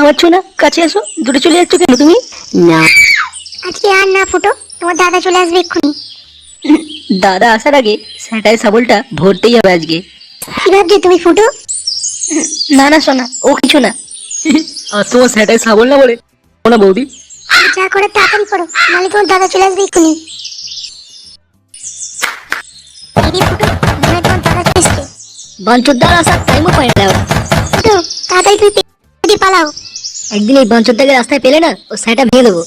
আমার ছোনা কাছে এসো, দূরে চলে যাচ্ছ কেন তুমি? না আজকে আর না ফুটো, তোমার দাদা চলে আসবে এক্ষুনি। দাদা আসার আগে সেটাই সাবলটা ভরতেই হবে আজকে। কি ভাবছো তুমি ফুটো? না না সোনা, ও কিছু না। আর তোমার সেটাই সাবল না বলে না বৌদি। যা করে তাড়াতাড়ি করো, নাহলে তোমার দাদা চলে আসবে এক্ষুনি। এই ফুটো, মনে হয় তোমার দাদা চলে এসছে। বাঞ্চোদ্দার আসার টাইমও পায় না ওরা। ফুটো তাড়াতাড়ি তুই পালাও। একদিন এই বাঞ্চোদ্দাকে রাস্তায় পেলে না, ও সেটা ভেঙে দেবো।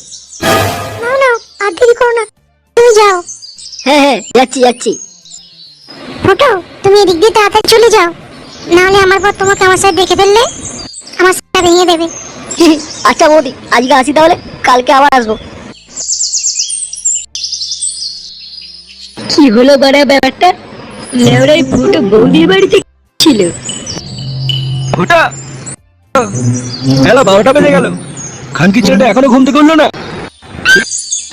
না না আর দেরি করো না, তুমি যাও। হ্যাঁ হ্যাঁ, যাচ্ছি যাচ্ছি। ফুটো তুমি এদিক দিয়ে তাড়াতাড়ি চলে যাও, নাহলে আমার পর তোমাকে আমার সাথে দেখে ফেললে আমার সেটা ভেঙে দেবে। আচ্ছা বৌদি, আজকে আসি তাহলে, কালকে আবার আসবো। কি হলো বাড়া ব্যাপারটা? লেওড়াই ফুটো বৌদির বাড়িতে ছিল। ওটা বেলা 12টা বেজে গেল, খানকি ছেলেটা এখনো ঘুম থেকে উঠলো না।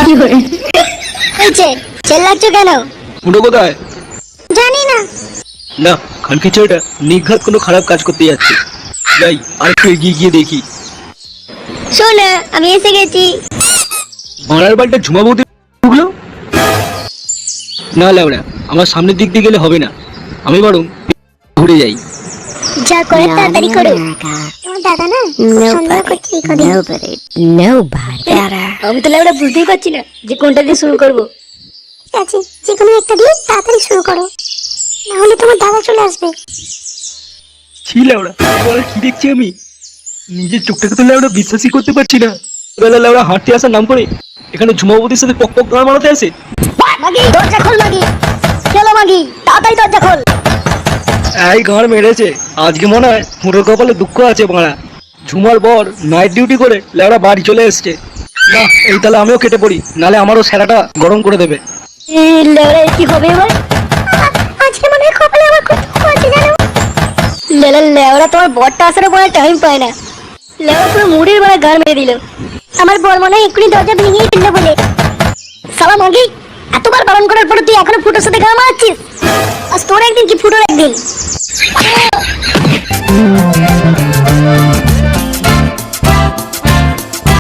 কি হয়েছে, চেল্লাচ্ছ কেন? ফুটো কোথায়? জানি না। না, খানকি ছেলেটা নিঘাত কোনো খারাপ কাজ করতে যাচ্ছে। যাই আর একটু এগিয়ে গিয়ে দেখি। শোনা আমি এসে গেছি। মারার বাড়িটা ঝুমা বৌদি ঢুকলো না। লেওড়া আমার সামনের দিক দিয়ে গেলে হবে না, আমি বরং ঘুরে যাই। যা করে তাড়াতাড়ি করো, তোমার দাদা না সন্দেহ করছে এই কদিন। আমি তো লেওড়া বুঝতেই পারছি না যে কোনটা দিয়ে শুরু করবো। ঠিক আছে, যে কোনো একটা দিয়ে তাড়াতাড়ি শুরু করো, না হলে তোমার দাদা চলে আসবে। ছি লেওড়া, এবার কি দেখছি আমি? নিজের চোখটাকে তো লেওড়া বিশ্বাসই করতে পারছি না। বেলা লেওড়া হাঁটতে আসার নাম করে এখানে ঝুমাবতীর সাথে পক পক গান মারাতে আসে। মাগি দরজা খোল, মাগি চলো, মাগি তাড়াতাড়ি দরজা খোল। এই গান মেরেছে, আজকে মনে হয় পুরো কপালে দুঃখ আছে বাড়া। ঝুমার বর নাইট ডিউটি করে লেওড়া বাড়ি চলে এসছে। না, এই তাহলে আমিও কেটে পড়ি, নালে আমারও সেরাটা গরম করে দেবে। লেওড়া কি হবে এবার? আজকে মনে হয় কপালে আমার খুব দুঃখ আছে জানো। লেওড়া তোমার বরটা আসার পরে টাইম পায় না। লেওড়া পুরো মুড়ির বেলা গান মেরে দিল। আমার বর মনে হয় এক্ষুনি দরজা ভেঙেই ফেললো বলে। সালা মাগি, এতবার বারণ করার পরে তুই এখনো ফুটোর সাথে গান মারাচ্ছিস? আজ তোর একদিন কি ফুটোর একদিন।